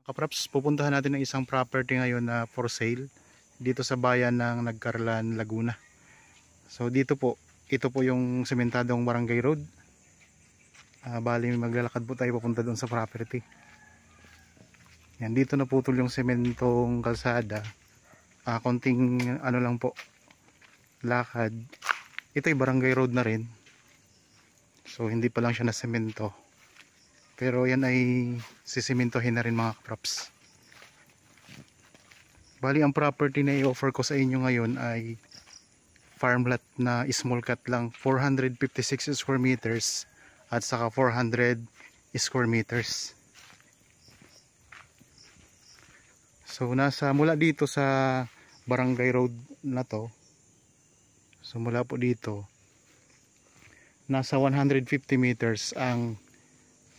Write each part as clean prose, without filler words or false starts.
Kapraps, pupuntahan natin ng isang property ngayon na for sale dito sa bayan ng Nagcarlan, Laguna. So dito po, ito po yung sementadong barangay road. Bali maglalakad po tayo papunta doon sa property. Yan, dito na putol yung sementong kalsada. Konting ano lang po, lakad. Ito ay barangay road na rin. So hindi pa lang siya na semento. Pero yan ay sisimintohin na rin mga kapraps. Bali ang property na i-offer ko sa inyo ngayon ay farmland na small cut lang, 456 square meters at saka 400 square meters. So mula dito sa barangay road na to, so mula po dito nasa 150 meters ang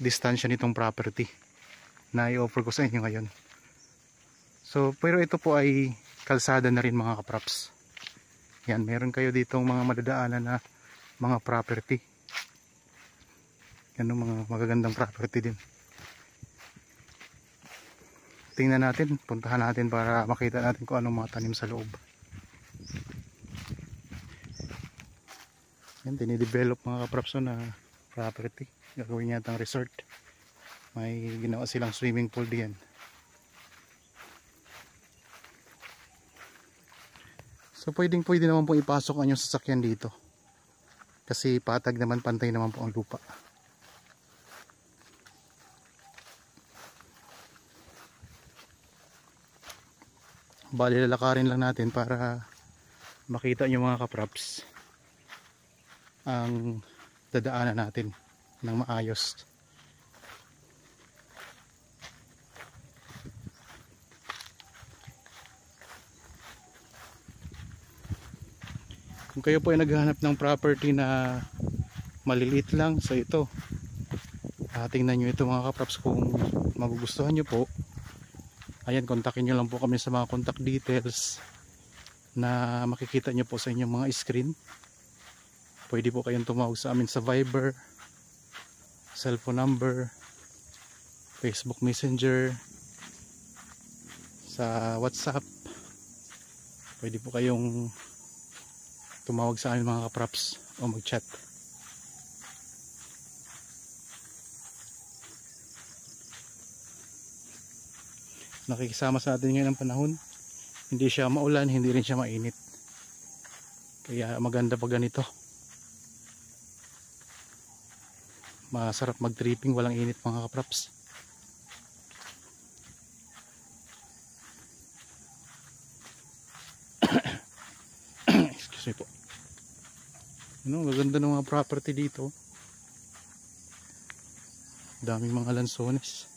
distansya nitong property na i-offer ko sa inyo ngayon. So pero ito po ay kalsada na rin mga kapraps. Yan, meron kayo ditong mga madadaanan na mga property. Yan yung mga magagandang property din. Tingnan natin, puntahan natin para makita natin kung anong mga tanim sa loob. Yan, dinidevelop mga kapraps na property. Gagawin yatang resort. May ginawa silang swimming pool diyan. So pwede naman pong ipasok ang inyong sasakyan dito. Kasi patag naman, pantay naman po ang lupa. Bali lalakarin lang natin para makita nyo mga kapraps ang dadaanan natin ng maayos. Kung kayo po ay naghahanap ng property na maliliit lang, so ito, tingnan nyo ito mga kapraps. Kung magugustuhan nyo po, ayan, kontakin nyo lang po kami sa mga contact details na makikita nyo po sa inyong mga screen. Pwede po kayong tumawag sa amin sa Viber, cellphone number, Facebook Messenger, sa WhatsApp. Pwede po kayong tumawag sa amin mga kapraps o mag-chat. Nakikisama sa atin ngayon ang panahon. Hindi siya maulan, hindi rin siya mainit. Kaya maganda pa ganito. Masarap mag-tripping, walang init mga kapraps. Excuse me po. Maganda ng mga property dito. Daming mga lansones.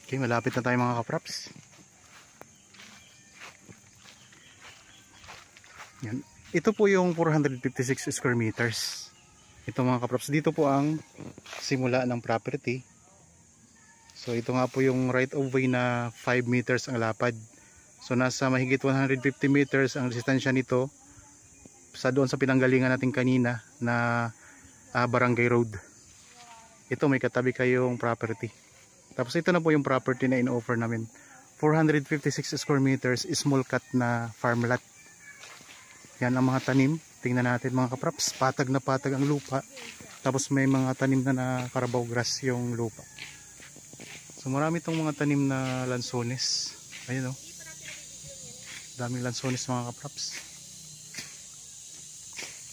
Okay, malapit na tayo mga kapraps. Yan. Ito po yung 456 square meters. Ito mga kapraps, dito po ang simula ng property. So ito nga po yung right of way na 5 meters ang lapad. So nasa mahigit 150 meters ang distansya nito sa doon sa pinanggalingan natin kanina na barangay road. Ito may katabi kayong property. Tapos ito na po yung property na in-offer namin. 456 square meters, small cut na farmland. Yan ang mga tanim. Tingnan natin mga kapraps. Patag na patag ang lupa. Tapos may mga tanim na Carabao grass yung lupa. So marami itong mga tanim na lansones. Ayun o. Daming lansones mga kapraps.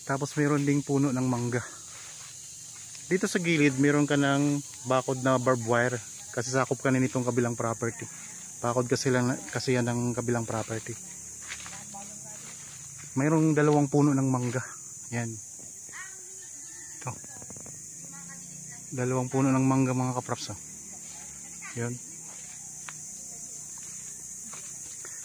Tapos mayroon ding puno ng mangga. Dito sa gilid mayroon ka ng bakod na barbed wire. Kasi sakop ka na nitong kabilang property. Bakod kasi yan ng kabilang property. Mayroong 2 puno ng mangga. Yan. Ito. 2 puno ng mangga mga kapraps. Yan.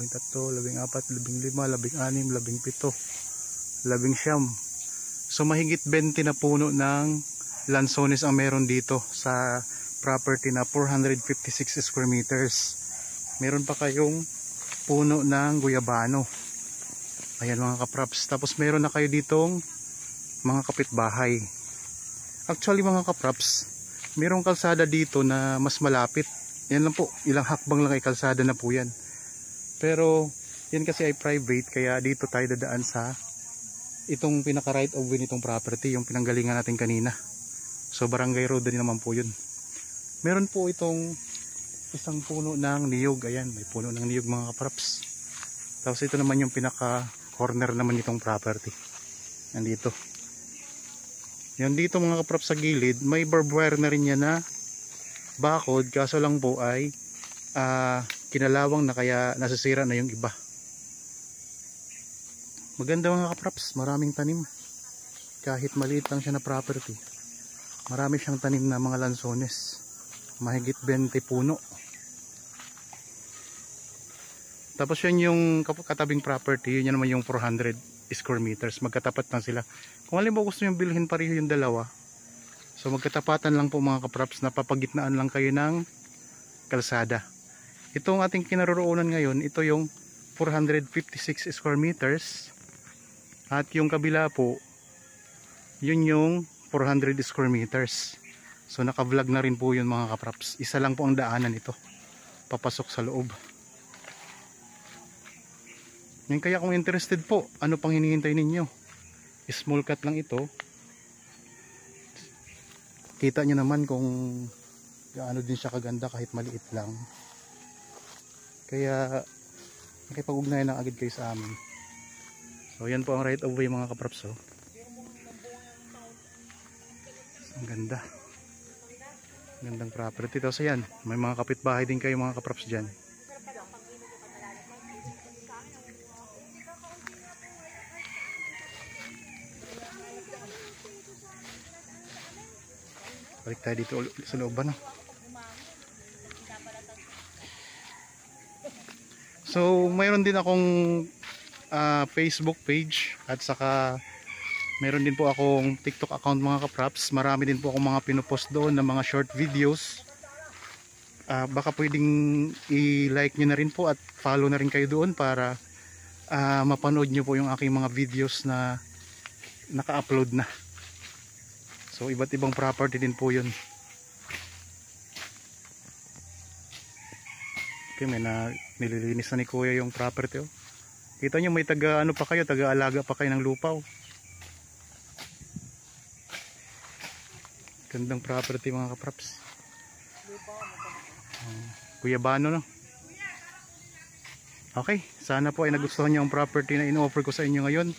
13, 14, 15, 16, 17, 19. So mahigit 20 na puno ng lansones ang meron dito sa property na 456 square meters. Meron pa kayong puno ng guyabano. Ayan mga kapraps. Tapos meron na kayo ditong mga kapitbahay. Actually mga kapraps, merong kalsada dito na mas malapit. Yan lang po, ilang hakbang lang ay kalsada na po yan. Pero yan kasi ay private, kaya dito tayo dadaan sa itong pinaka right of way nitong property, yung pinanggalingan natin kanina. So barangay road din naman po yun. Meron po itong isang puno ng niyog. Ayan, may puno ng niyog mga kapraps. Tapos ito naman yung pinaka corner naman nitong property. Nandito. Yan dito mga kapraps sa gilid, may barbed wire na rin yan na bakod, kaso lang po ay kinalawang na kaya nasisira na yung iba. Maganda mga kapraps, maraming tanim. Kahit maliit lang siya na property, marami siyang tanim na mga lansones. Mahigit 20 puno. Tapos yan yung katabing property, yun naman yung 400 square meters. Magkatapat lang sila. Kung halimbawa gusto nyo bilhin pareho yung dalawa, so magkatapatan lang po mga kapraps, napapagitnaan lang kayo ng kalsada. Itong ating kinaroroonan ngayon, ito yung 456 square meters. At yung kabila po, yun yung 400 square meters. So naka-vlog na rin po yun mga kapraps. Isa lang po ang daanan ito, papasok sa loob. Yan, kaya kung interested po, ano pang hinihintay ninyo? Small cut lang ito. Kita nyo naman kung gaano din siya kaganda kahit maliit lang. Kaya nakipag-ugnayan lang agad kayo sa amin. So yan po ang right of way mga kapraps. Oh. Ang ganda. Gandang property. Tapos ayan, may mga kapitbahay din kayo mga kapraps dyan. Balik tayo dito sa looban. So mayroon din akong Facebook page at saka meron din po akong TikTok account mga kapraps. Marami din po akong mga pinupost doon na mga short videos. Baka pwedeng i-like nyo na rin po at follow na rin kayo doon para mapanood nyo po yung aking mga videos na naka-upload na. So iba't ibang property din po yun. Okay, may nililinis na ni kuya yung property. Oh. Kita nyo may taga-ano pa kayo, taga-alaga pa kayo ng lupaw. Gandang property mga kapraps. Guyabano no. Okay, sana po ay nagustuhan nyo ang property na in-offer ko sa inyo ngayon.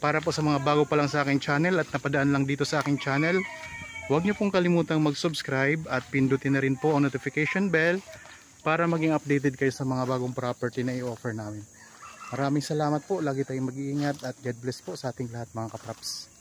Para po sa mga bago pa lang sa aking channel at napadaan lang dito sa aking channel, huwag nyo pong kalimutang mag-subscribe at pindutin na rin po ang notification bell para maging updated kayo sa mga bagong property na i-offer namin. Maraming salamat po, lagi tayong mag-iingat at God bless po sa ating lahat mga kapraps.